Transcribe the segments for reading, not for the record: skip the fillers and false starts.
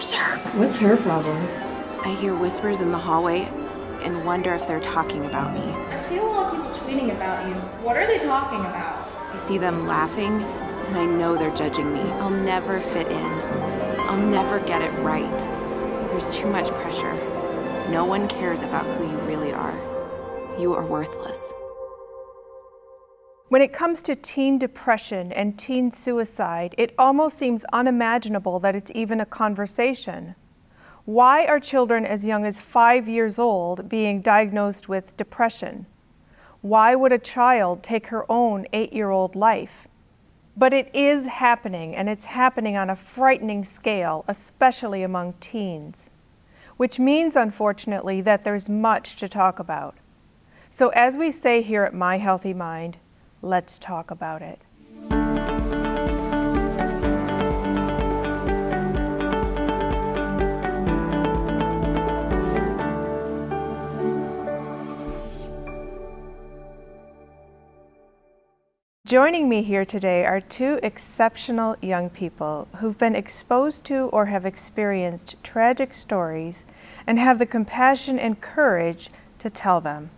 closer. What's her problem? I hear whispers in the hallway and wonder if they're talking about me. I've seen a lot of people tweeting about you. What are they talking about? I see them laughing, and I know they're judging me. I'll never fit in. I'll never get it right. There's too much pressure. No one cares about who you really are. You are worthless. When it comes to teen depression and teen suicide, it almost seems unimaginable that it's even a conversation. Why are children as young as 5 years old being diagnosed with depression? Why would a child take her own 8-year-old life? But it is happening, and it's happening on a frightening scale, especially among teens, which means, unfortunately, that there's much to talk about. So as we say here at My Healthy Mind, let's talk about it. Joining me here today are two exceptional young people who've been exposed to or have experienced tragic stories and have the compassion and courage to tell them.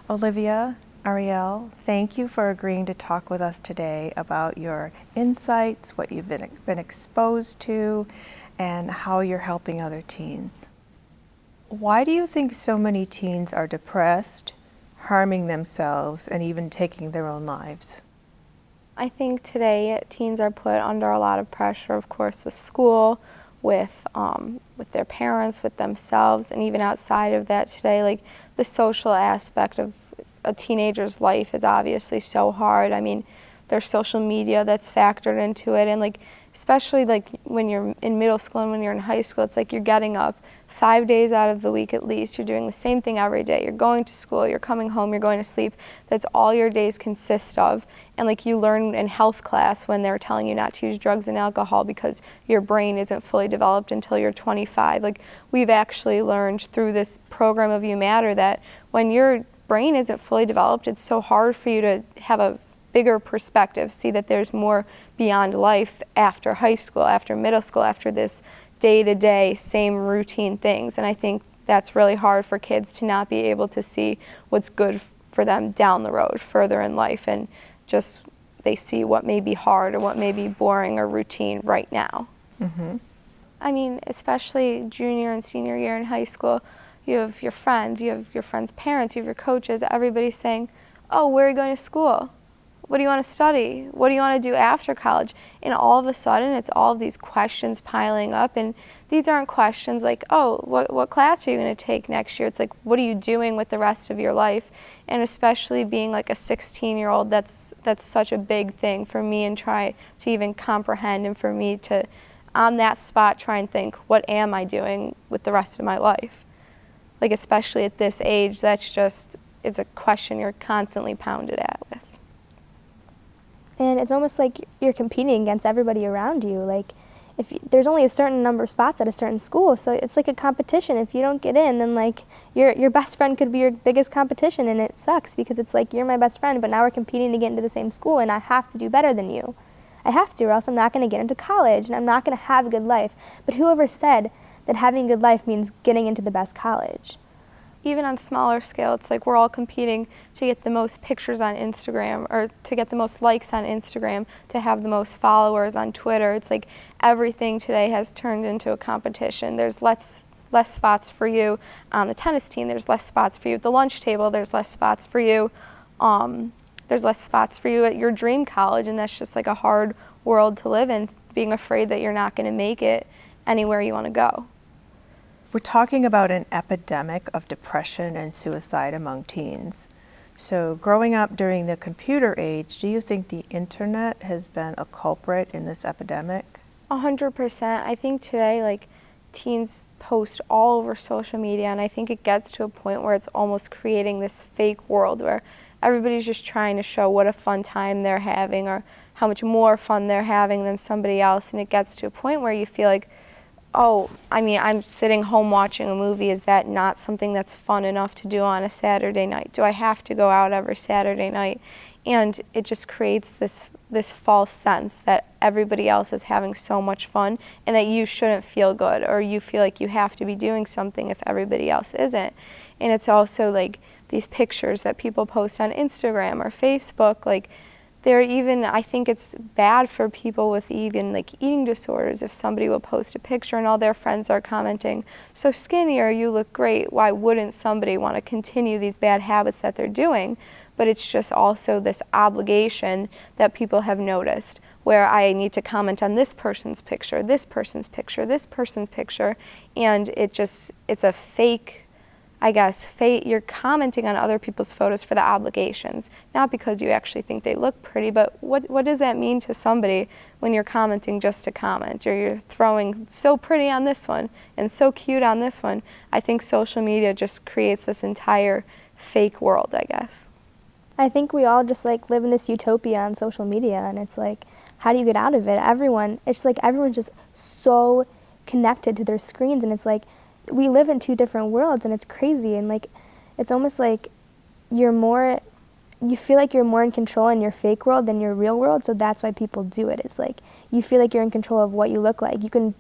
Olivia, Ariel, thank you for agreeing to talk with us today about your insights, what you've been exposed to, and how you're helping other teens. Why do you think so many teens are depressed, harming themselves, and even taking their own lives? I think today teens are put under a lot of pressure, of course, with school, with their parents, with themselves, and even outside of that today, like the social aspect of a teenager's life is obviously so hard. I mean, there's social media that's factored into it, and like especially like when you're in middle school and when you're in high school, it's like you're getting up 5 days out of the week at least. You're doing the same thing every day. You're going to school, you're coming home, you're going to sleep. That's all your days consist of. And like you learn in health class when they're telling you not to use drugs and alcohol because your brain isn't fully developed until you're 25. Like we've actually learned through this program of You Matter that when your brain isn't fully developed, it's so hard for you to have a bigger perspective, see that there's more beyond life after high school, after middle school, after this day-to-day same routine things. And I think that's really hard for kids to not be able to see what's good for them down the road, further in life, and just they see what may be hard or what may be boring or routine right now. Mm-hmm. I mean, especially junior and senior year in high school, you have your friends, you have your friends' parents, you have your coaches, everybody's saying, oh, where are you going to school? What do you want to study? What do you want to do after college? And all of a sudden, it's all of these questions piling up. And these aren't questions like, oh, what class are you going to take next year? It's like, what are you doing with the rest of your life? And especially being like a 16-year-old, that's such a big thing for me and try to even comprehend, and for me to, on that spot, try and think, what am I doing with the rest of my life? Like, especially at this age, that's just, it's a question you're constantly pounded at with. And it's almost like you're competing against everybody around you. Like, there's only a certain number of spots at a certain school, so it's like a competition. If you don't get in, then like your best friend could be your biggest competition, and it sucks because it's like, you're my best friend, but now we're competing to get into the same school, and I have to do better than you. I have to, or else I'm not going to get into college, and I'm not going to have a good life. But whoever said that having a good life means getting into the best college? Even on smaller scale, it's like we're all competing to get the most pictures on Instagram, or to get the most likes on Instagram, to have the most followers on Twitter. It's like everything today has turned into a competition. There's less spots for you on the tennis team. There's less spots for you at the lunch table. There's less spots for you. There's less spots for you at your dream college, and that's just like a hard world to live in, being afraid that you're not going to make it anywhere you want to go. We're talking about an epidemic of depression and suicide among teens. So growing up during the computer age, do you think the internet has been a culprit in this epidemic? 100%. I think today, like, teens post all over social media, and I think it gets to a point where it's almost creating this fake world where everybody's just trying to show what a fun time they're having or how much more fun they're having than somebody else, and it gets to a point where you feel like, oh, I mean, I'm sitting home watching a movie. Is that not something that's fun enough to do on a Saturday night? Do I have to go out every Saturday night? And it just creates this this false sense that everybody else is having so much fun and that you shouldn't feel good, or you feel like you have to be doing something if everybody else isn't. And it's also like these pictures that people post on Instagram or Facebook, like they're even, I think it's bad for people with even like eating disorders if somebody will post a picture and all their friends are commenting, so skinny, or you look great. Why wouldn't somebody want to continue these bad habits that they're doing? But it's just also this obligation that people have noticed, where I need to comment on this person's picture, this person's picture, this person's picture, and it's a fake, I guess, you're commenting on other people's photos for the obligations, not because you actually think they look pretty, but what does that mean to somebody when you're commenting just to comment, or you're throwing so pretty on this one and so cute on this one? I think social media just creates this entire fake world, I guess. I think we all just like live in this utopia on social media, and it's like, how do you get out of it? It's like everyone's just so connected to their screens, and it's like we live in two different worlds, and it's crazy, and like it's almost like you feel like you're more in control in your fake world than your real world, so that's why people do it. It's like you feel like you're in control of what you look like. You can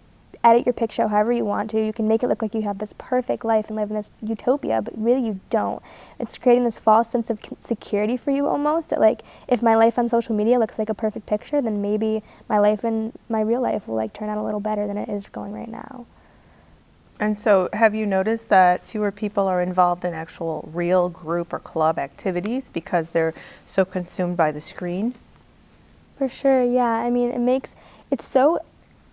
edit your picture however you want to. You can make it look like you have this perfect life and live in this utopia, but really you don't. It's creating this false sense of security for you almost, that like if my life on social media looks like a perfect picture, then maybe my life in my real life will like turn out a little better than it is going right now. And so have you noticed that fewer people are involved in actual real group or club activities because they're so consumed by the screen? For sure, yeah. I mean, it's so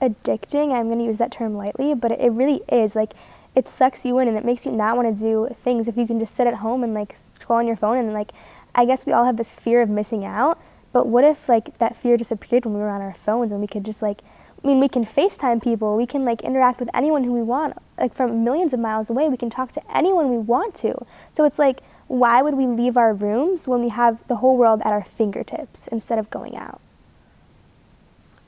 addicting. I'm going to use that term lightly, but it really is. Like, it sucks you in, and it makes you not want to do things if you can just sit at home and like scroll on your phone. And like, I guess we all have this fear of missing out, but what if like that fear disappeared when we were on our phones and we could just like, I mean, we can FaceTime people, we can like interact with anyone who we want, like from millions of miles away, we can talk to anyone we want to. So it's like, why would we leave our rooms when we have the whole world at our fingertips instead of going out?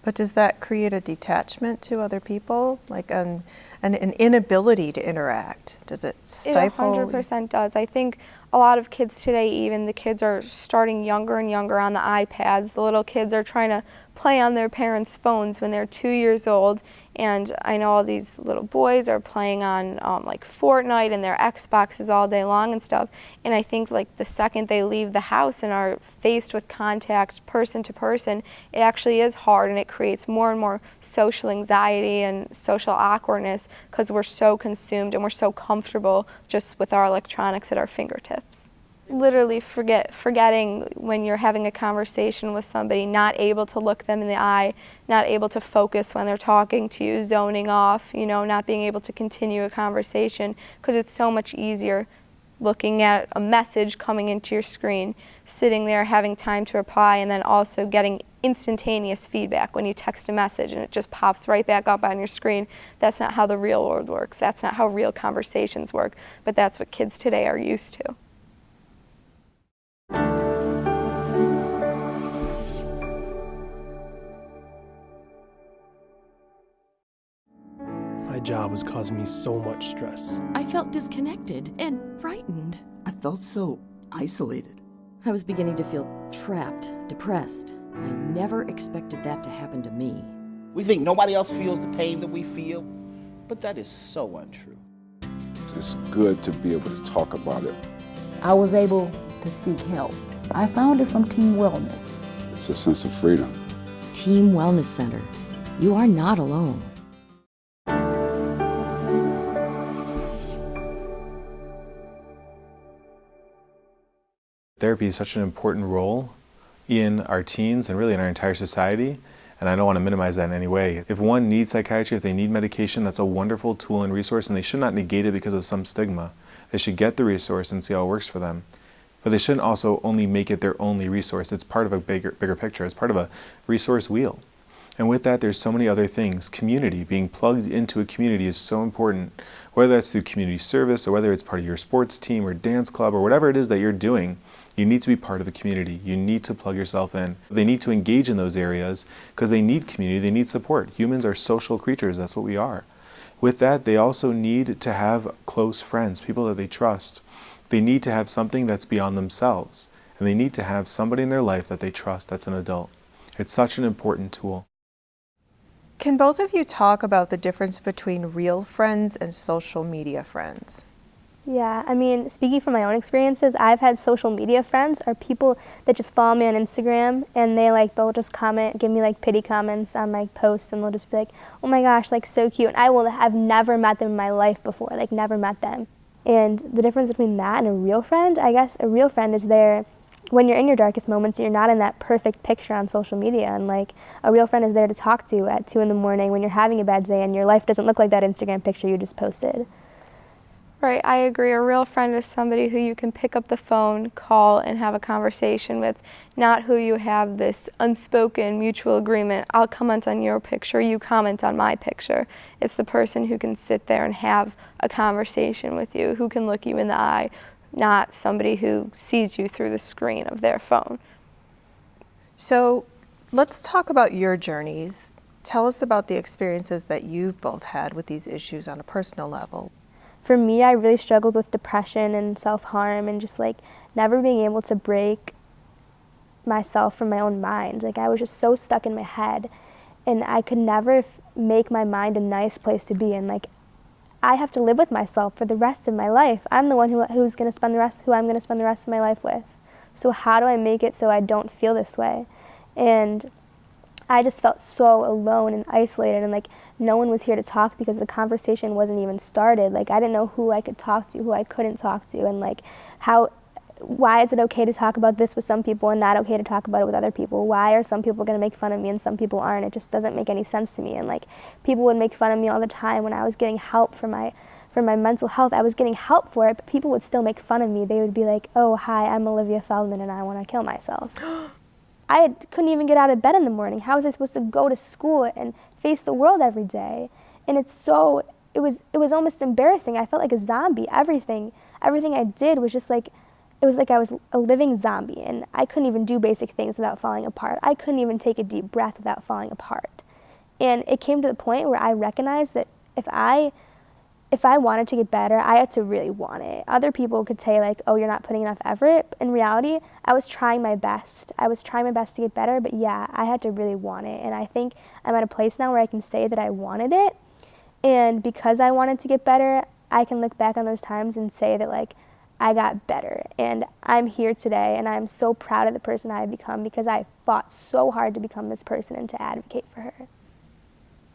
But does that create a detachment to other people, like an inability to interact? Does it stifle? It 100% does. I think a lot of kids today, even the kids are starting younger and younger on the iPads. The little kids are trying to play on their parents' phones when they're 2 years old. And I know all these little boys are playing on like Fortnite and their Xboxes all day long and stuff. And I think like the second they leave the house and are faced with contact person to person, it actually is hard, and it creates more and more social anxiety and social awkwardness because we're so consumed and we're so comfortable just with our electronics at our fingertips. Literally forgetting when you're having a conversation with somebody, not able to look them in the eye, not able to focus when they're talking to you, zoning off, not being able to continue a conversation, because it's so much easier looking at a message coming into your screen, sitting there having time to reply, and then also getting instantaneous feedback when you text a message and it just pops right back up on your screen. That's not how the real world works. That's not how real conversations work, but that's what kids today are used to. My job was causing me so much stress. I felt disconnected and frightened. I felt so isolated. I was beginning to feel trapped, depressed. I never expected that to happen to me. We think nobody else feels the pain that we feel, but that is so untrue. It's good to be able to talk about it. I was able to seek help. I found it from Team Wellness. It's a sense of freedom. Team Wellness Center. You are not alone. Therapy is such an important role in our teens and really in our entire society, and I don't want to minimize that in any way. If one needs psychiatry, if they need medication, that's a wonderful tool and resource, and they should not negate it because of some stigma. They should get the resource and see how it works for them. But they shouldn't also only make it their only resource. It's part of a bigger picture. It's part of a resource wheel. And with that, there's so many other things. Community, being plugged into a community is so important, whether that's through community service or whether it's part of your sports team or dance club or whatever it is that you're doing. You need to be part of a community. You need to plug yourself in. They need to engage in those areas because they need community, they need support. Humans are social creatures, that's what we are. With that, they also need to have close friends, people that they trust. They need to have something that's beyond themselves, and they need to have somebody in their life that they trust that's an adult. It's such an important tool. Can both of you talk about the difference between real friends and social media friends? Yeah, I mean, speaking from my own experiences, I've had social media friends or people that just follow me on Instagram, and they'll just comment, give me like pity comments on my posts, and they'll just be like, oh my gosh, like so cute. And I've never met them in my life before, like never met them. And the difference between that and a real friend, I guess a real friend is there when you're in your darkest moments and you're not in that perfect picture on social media. And like a real friend is there to talk to at 2 in the morning when you're having a bad day and your life doesn't look like that Instagram picture you just posted. Right, I agree. A real friend is somebody who you can pick up the phone, call, and have a conversation with, not who you have this unspoken mutual agreement. I'll comment on your picture, you comment on my picture. It's the person who can sit there and have a conversation with you, who can look you in the eye, not somebody who sees you through the screen of their phone. So let's talk about your journeys. Tell us about the experiences that you've both had with these issues on a personal level. For me, I really struggled with depression and self-harm and just like never being able to break myself from my own mind. Like I was just so stuck in my head, and I could never make my mind a nice place to be in. Like I have to live with myself for the rest of my life. I'm the one who I'm going to spend the rest of my life with. So how do I make it so I don't feel this way? And I just felt so alone and isolated, and like no one was here to talk because the conversation wasn't even started. Like I didn't know who I could talk to, who I couldn't talk to, and like why is it okay to talk about this with some people and not okay to talk about it with other people? Why are some people going to make fun of me and some people aren't? It just doesn't make any sense to me. And like people would make fun of me all the time when I was getting help for my mental health. I was getting help for it, but people would still make fun of me. They would be like, oh, hi, I'm Olivia Feldman and I want to kill myself. Couldn't even get out of bed in the morning. How was I supposed to go to school and face the world every day? And it was almost embarrassing. I felt like a zombie. Everything I did was just like, it was like I was a living zombie, and I couldn't even do basic things without falling apart. I couldn't even take a deep breath without falling apart. And it came to the point where I recognized that if I wanted to get better, I had to really want it. Other people could say like, oh, you're not putting enough effort. In reality, I was trying my best. I was trying my best to get better, but yeah, I had to really want it. And I think I'm at a place now where I can say that I wanted it. And because I wanted to get better, I can look back on those times and say that like, I got better. And I'm here today, and I'm so proud of the person I've become because I fought so hard to become this person and to advocate for her.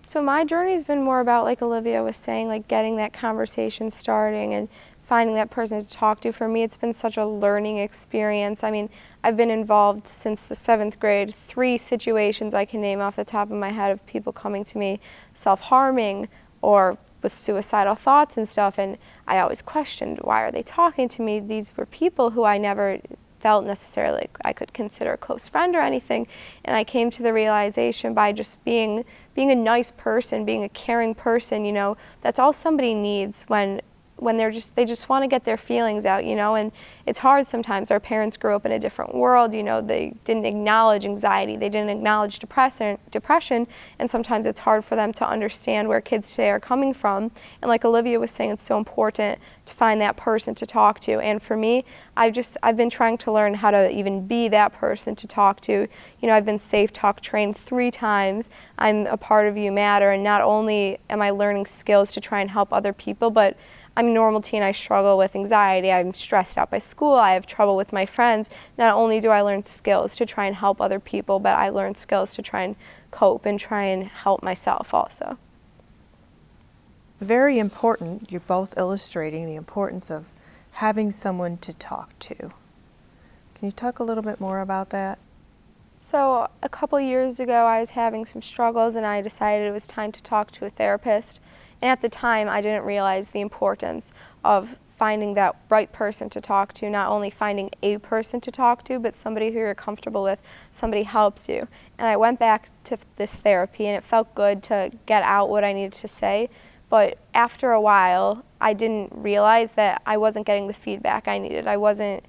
So my journey's been more about, like Olivia was saying, like getting that conversation starting and finding that person to talk to. For me, it's been such a learning experience. I mean, I've been involved since the 7th grade. 3 situations I can name off the top of my head of people coming to me self-harming or with suicidal thoughts and stuff, and I always questioned, why are they talking to me? These were people who I never felt necessarily I could consider a close friend or anything, and I came to the realization by just being a nice person, being a caring person, you know, that's all somebody needs when they just want to get their feelings out, you know, and it's hard sometimes. Our parents grew up in a different world, you know, they didn't acknowledge anxiety, they didn't acknowledge depression, and sometimes it's hard for them to understand where kids today are coming from. And like Olivia was saying, it's so important to find that person to talk to. And for me, I've been trying to learn how to even be that person to talk to. You know, I've been Safe Talk trained 3 times. I'm a part of You Matter, and not only am I learning skills to try and help other people, but I'm a normal teen, I struggle with anxiety, I'm stressed out by school, I have trouble with my friends. Not only do I learn skills to try and help other people, but I learn skills to try and cope and try and help myself also. Very important. You're both illustrating the importance of having someone to talk to. Can you talk a little bit more about that? So a couple years ago, I was having some struggles, and I decided it was time to talk to a therapist. And at the time, I didn't realize the importance of finding that right person to talk to, not only finding a person to talk to, but somebody who you're comfortable with, somebody helps you. And I went back to this therapy, and it felt good to get out what I needed to say. But after a while, I didn't realize that I wasn't getting the feedback I needed. I wasn't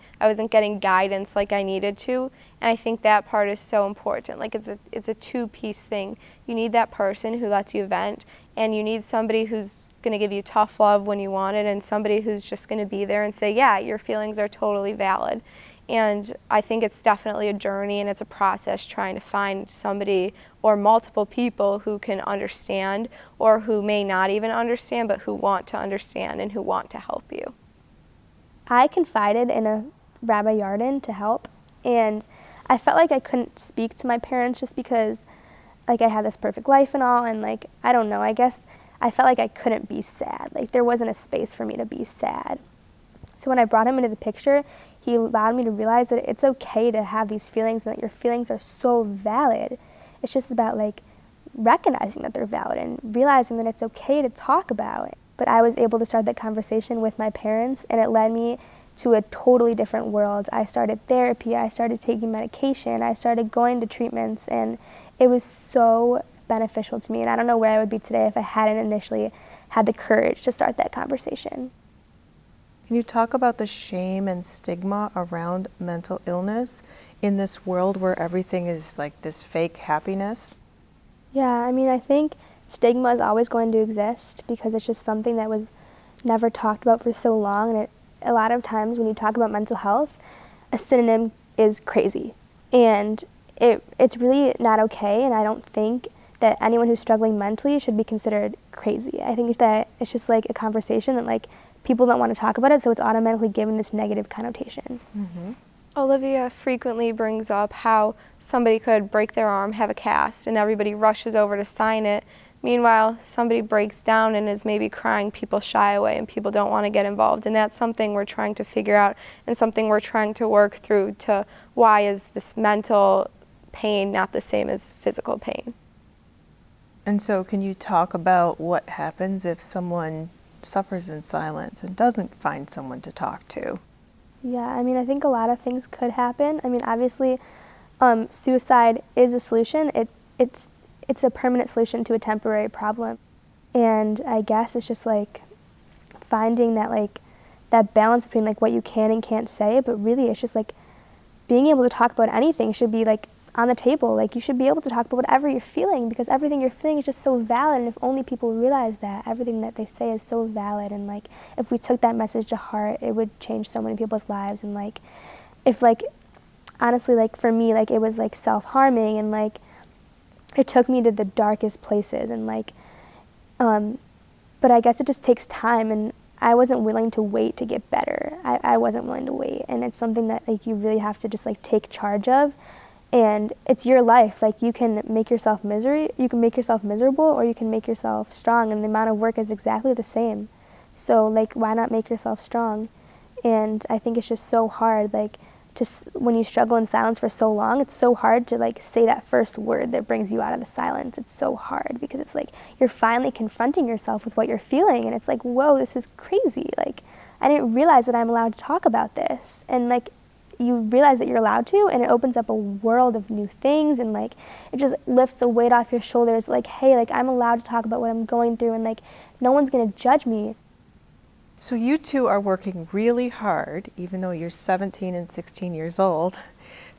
getting guidance like I needed to, and I think that part is so important. Like it's a 2-piece thing. You need that person who lets you vent, and you need somebody who's going to give you tough love when you want it, and somebody who's just going to be there and say, yeah, your feelings are totally valid. And I think it's definitely a journey and it's a process trying to find somebody or multiple people who can understand or who may not even understand but who want to understand and who want to help you. I confided in a Rabbi Yarden to help, and I felt like I couldn't speak to my parents just because like I had this perfect life and all, and like, I don't know, I guess I felt like I couldn't be sad. Like there wasn't a space for me to be sad. So when I brought him into the picture, he allowed me to realize that it's okay to have these feelings and that your feelings are so valid. It's just about like recognizing that they're valid and realizing that it's okay to talk about it. But I was able to start that conversation with my parents, and it led me to a totally different world. I started therapy, I started taking medication, I started going to treatments, and it was so beneficial to me. And I don't know where I would be today if I hadn't initially had the courage to start that conversation. Can you talk about the shame and stigma around mental illness in this world where everything is like this fake happiness? Yeah, I mean, I think stigma is always going to exist because it's just something that was never talked about for so long, and a lot of times when you talk about mental health, a synonym is crazy, and it's really not okay, and I don't think that anyone who's struggling mentally should be considered crazy. I think that it's just like a conversation that like people don't want to talk about it, so it's automatically given this negative connotation. Mm-hmm. Olivia frequently brings up how somebody could break their arm, have a cast, and everybody rushes over to sign it. Meanwhile, somebody breaks down and is maybe crying, people shy away and people don't want to get involved. And that's something we're trying to figure out and something we're trying to work through to why is this mental pain not the same as physical pain. And so can you talk about what happens if someone suffers in silence and doesn't find someone to talk to? Yeah, I mean, I think a lot of things could happen. I mean, obviously, suicide is a solution. It's a permanent solution to a temporary problem. And I guess it's just like finding that like that balance between like what you can and can't say, but really it's just like being able to talk about anything should be like on the table. Like you should be able to talk about whatever you're feeling because everything you're feeling is just so valid, and if only people realize that everything that they say is so valid, and like if we took that message to heart, it would change so many people's lives. And like if like honestly like for me like it was like self-harming, and like it took me to the darkest places, and like but I guess it just takes time, and I wasn't willing to wait to get better. I wasn't willing to wait, and it's something that like you really have to just like take charge of. And it's your life. Like you can make yourself miserable, or you can make yourself strong, and the amount of work is exactly the same. So like why not make yourself strong? And I think it's just so hard, like when you struggle in silence for so long, it's so hard to like say that first word that brings you out of the silence. It's so hard because it's like you're finally confronting yourself with what you're feeling, and it's like, whoa, this is crazy. Like I didn't realize that I'm allowed to talk about this. And like you realize that you're allowed to, and it opens up a world of new things, and like it just lifts the weight off your shoulders. Like, hey, like I'm allowed to talk about what I'm going through, and like no one's gonna judge me. So you two are working really hard, even though you're 17 and 16 years old,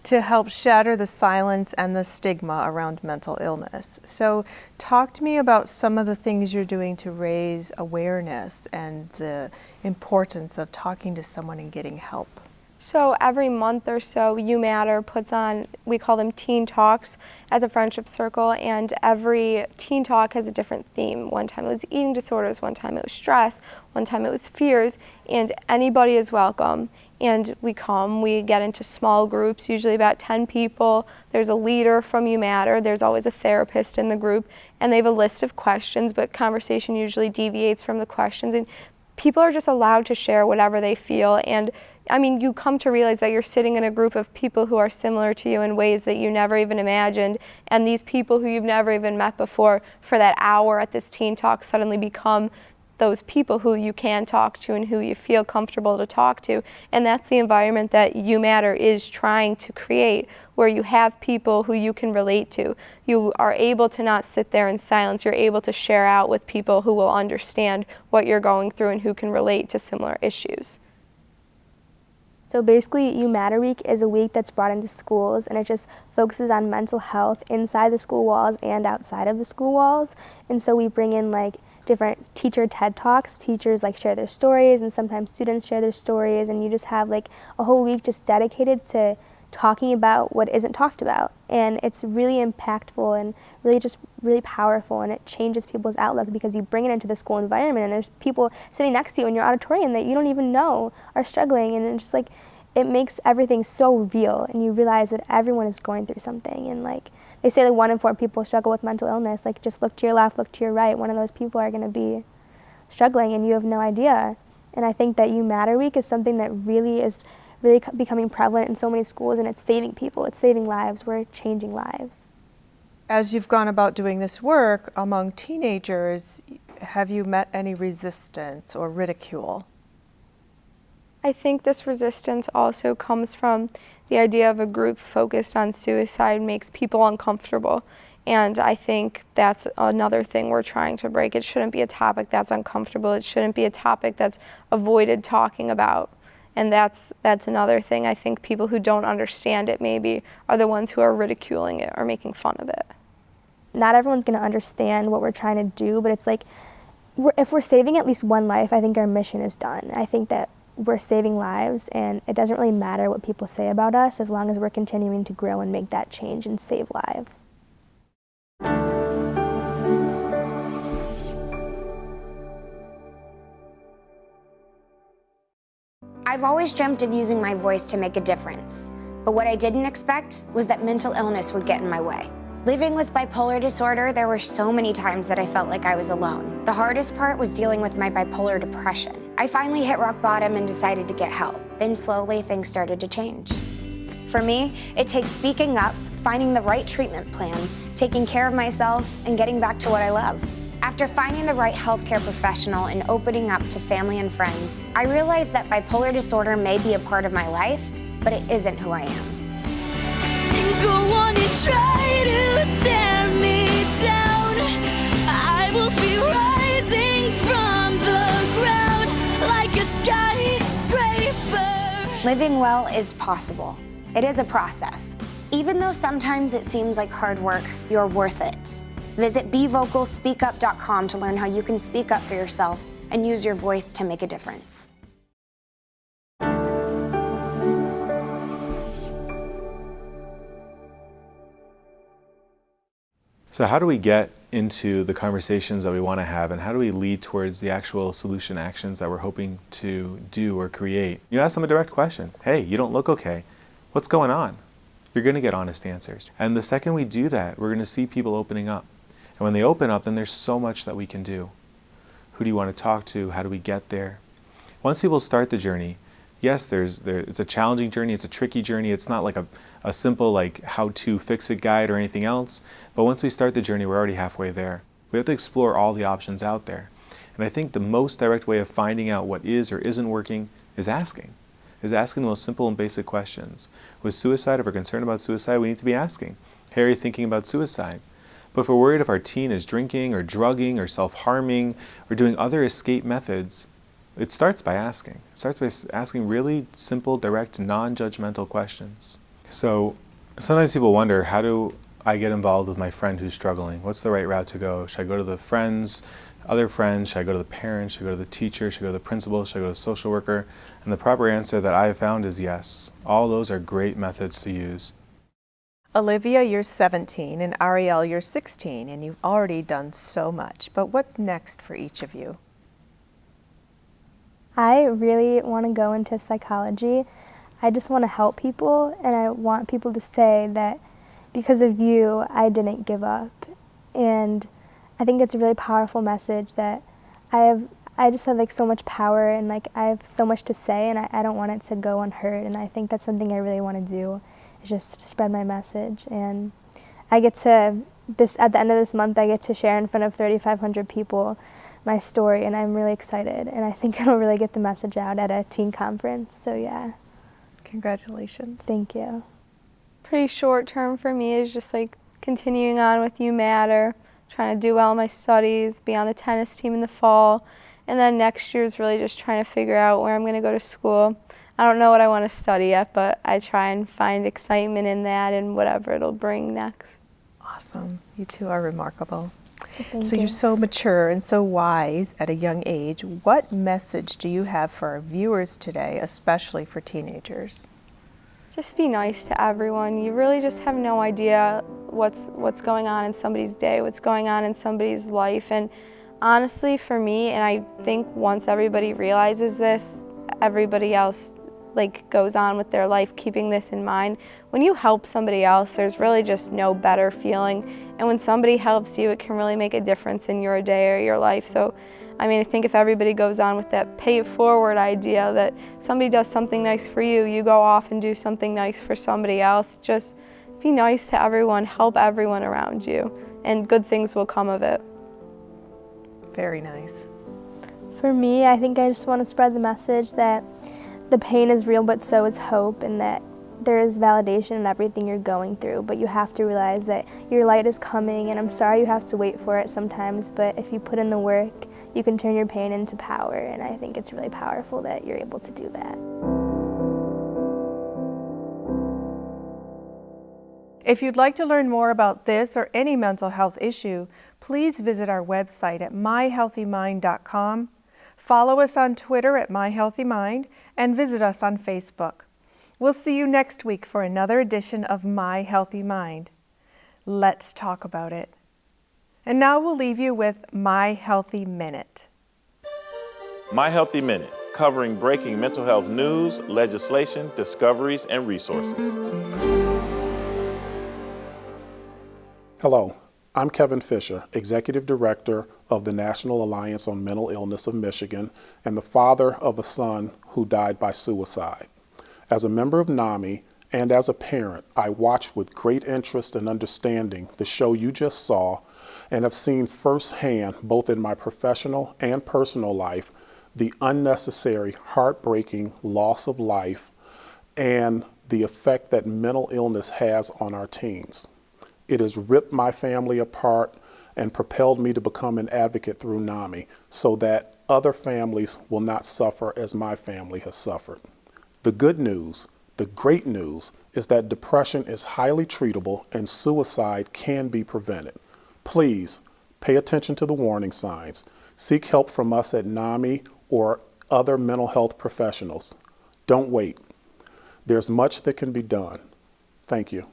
to help shatter the silence and the stigma around mental illness. So talk to me about some of the things you're doing to raise awareness and the importance of talking to someone and getting help. So every month or so, You Matter puts on, we call them teen talks at the Friendship Circle, and every teen talk has a different theme. One time it was eating disorders, one time it was stress, one time it was fears, and anybody is welcome. And we get into small groups, usually about 10 people. There's a leader from You Matter, there's always a therapist in the group, and they have a list of questions, but conversation usually deviates from the questions, and people are just allowed to share whatever they feel. And I mean, you come to realize that you're sitting in a group of people who are similar to you in ways that you never even imagined, and these people who you've never even met before for that hour at this teen talk suddenly become those people who you can talk to and who you feel comfortable to talk to. And that's the environment that You Matter is trying to create, where you have people who you can relate to. You are able to not sit there in silence. You're able to share out with people who will understand what you're going through and who can relate to similar issues. So basically, You Matter Week is a week that's brought into schools, and it just focuses on mental health inside the school walls and outside of the school walls. And so we bring in like different teacher TED Talks. Teachers like share their stories, and sometimes students share their stories, and you just have like a whole week just dedicated to talking about what isn't talked about. And it's really impactful and really powerful, and it changes people's outlook because you bring it into the school environment, and there's people sitting next to you in your auditorium that you don't even know are struggling, and it's just like it makes everything so real, and you realize that everyone is going through something. And like they say, like 1 in 4 people struggle with mental illness. Like just look to your left, look to your right, one of those people are going to be struggling and you have no idea. And I think that You Matter Week is something that really becoming prevalent in so many schools, and it's saving people, it's saving lives, we're changing lives. As you've gone about doing this work among teenagers, have you met any resistance or ridicule? I think this resistance also comes from the idea of a group focused on suicide makes people uncomfortable. And I think that's another thing we're trying to break. It shouldn't be a topic that's uncomfortable. It shouldn't be a topic that's avoided talking about. And that's another thing. I think people who don't understand it maybe are the ones who are ridiculing it or making fun of it. Not everyone's going to understand what we're trying to do, but it's like if we're saving at least one life, I think our mission is done. I think that we're saving lives, and it doesn't really matter what people say about us as long as we're continuing to grow and make that change and save lives. I've always dreamt of using my voice to make a difference, but what I didn't expect was that mental illness would get in my way. Living with bipolar disorder, there were so many times that I felt like I was alone. The hardest part was dealing with my bipolar depression. I finally hit rock bottom and decided to get help. Then slowly things started to change. For me, it takes speaking up, finding the right treatment plan, taking care of myself, and getting back to what I love. After finding the right healthcare professional and opening up to family and friends, I realized that bipolar disorder may be a part of my life, but it isn't who I am. Go on and try to tear me down. I will be rising from the ground like a skyscraper. Living well is possible. It is a process. Even though sometimes it seems like hard work, you're worth it. Visit BeVocalSpeakUp.com to learn how you can speak up for yourself and use your voice to make a difference. So how do we get into the conversations that we want to have, and how do we lead towards the actual solution actions that we're hoping to do or create? You ask them a direct question. Hey, you don't look okay. What's going on? You're going to get honest answers. And the second we do that, we're going to see people opening up. And when they open up, then there's so much that we can do. Who do you want to talk to? How do we get there? Once people start the journey, yes, it's a challenging journey, it's a tricky journey, it's not like a simple like how-to fix-it guide or anything else, but once we start the journey, we're already halfway there. We have to explore all the options out there. And I think the most direct way of finding out what is or isn't working is asking the most simple and basic questions. With suicide, if we're concerned about suicide, we need to be asking, hey, are you thinking about suicide? But if we're worried if our teen is drinking or drugging or self-harming or doing other escape methods, it starts by asking. It starts by asking really simple, direct, non-judgmental questions. So sometimes people wonder, how do I get involved with my friend who's struggling? What's the right route to go? Should I go to the friends, other friends? Should I go to the parents? Should I go to the teacher? Should I go to the principal? Should I go to the social worker? And the proper answer that I have found is yes. All those are great methods to use. Olivia, you're 17, and Ariel, you're 16, and you've already done so much. But what's next for each of you? I really want to go into psychology. I just want to help people, and I want people to say that because of you, I didn't give up. And I think it's a really powerful message that I just have like so much power, and like I have so much to say, and I don't want it to go unheard. And I think that's something I really want to do, is just to spread my message. And I get to, at the end of this month, I get to share in front of 3,500 people my story, and I'm really excited, and I think it'll really get the message out at a teen conference. So yeah. Congratulations. Thank you. Pretty short term for me is just like continuing on with You Matter, trying to do well in my studies, be on the tennis team in the fall, and then next year is really just trying to figure out where I'm going to go to school. I don't know what I want to study yet, but I try and find excitement in that and whatever it'll bring next. Awesome. You two are remarkable. Thank So you. you're so mature and so wise at a young age. What message do you have for our viewers today, especially for teenagers? Just be nice to everyone. You really just have no idea what's going on in somebody's day, what's going on in somebody's life. And honestly, for me, and I think once everybody realizes this, everybody else goes on with their life keeping this in mind. When you help somebody else, there's really just no better feeling. And when somebody helps you, it can really make a difference in your day or your life. So, I mean, I think if everybody goes on with that pay it forward idea that somebody does something nice for you, you go off and do something nice for somebody else. Just be nice to everyone, help everyone around you, and good things will come of it. Very nice. For me, I think I just want to spread the message that the pain is real, but so is hope, and that there is validation in everything you're going through, but you have to realize that your light is coming, and I'm sorry you have to wait for it sometimes, but if you put in the work, you can turn your pain into power, and I think it's really powerful that you're able to do that. If you'd like to learn more about this or any mental health issue, please visit our website at myhealthymind.com. Follow us on Twitter at myhealthymind and visit us on Facebook. We'll see you next week for another edition of My Healthy Mind. Let's talk about it. And now we'll leave you with My Healthy Minute. My Healthy Minute, covering breaking mental health news, legislation, discoveries, and resources. Hello, I'm Kevin Fisher, Executive Director of the National Alliance on Mental Illness of Michigan and the father of a son who died by suicide. As a member of NAMI and as a parent, I watched with great interest and understanding the show you just saw and have seen firsthand, both in my professional and personal life, the unnecessary, heartbreaking loss of life and the effect that mental illness has on our teens. It has ripped my family apart and propelled me to become an advocate through NAMI so that other families will not suffer as my family has suffered. The good news, the great news, is that depression is highly treatable and suicide can be prevented. Please pay attention to the warning signs. Seek help from us at NAMI or other mental health professionals. Don't wait. There's much that can be done. Thank you.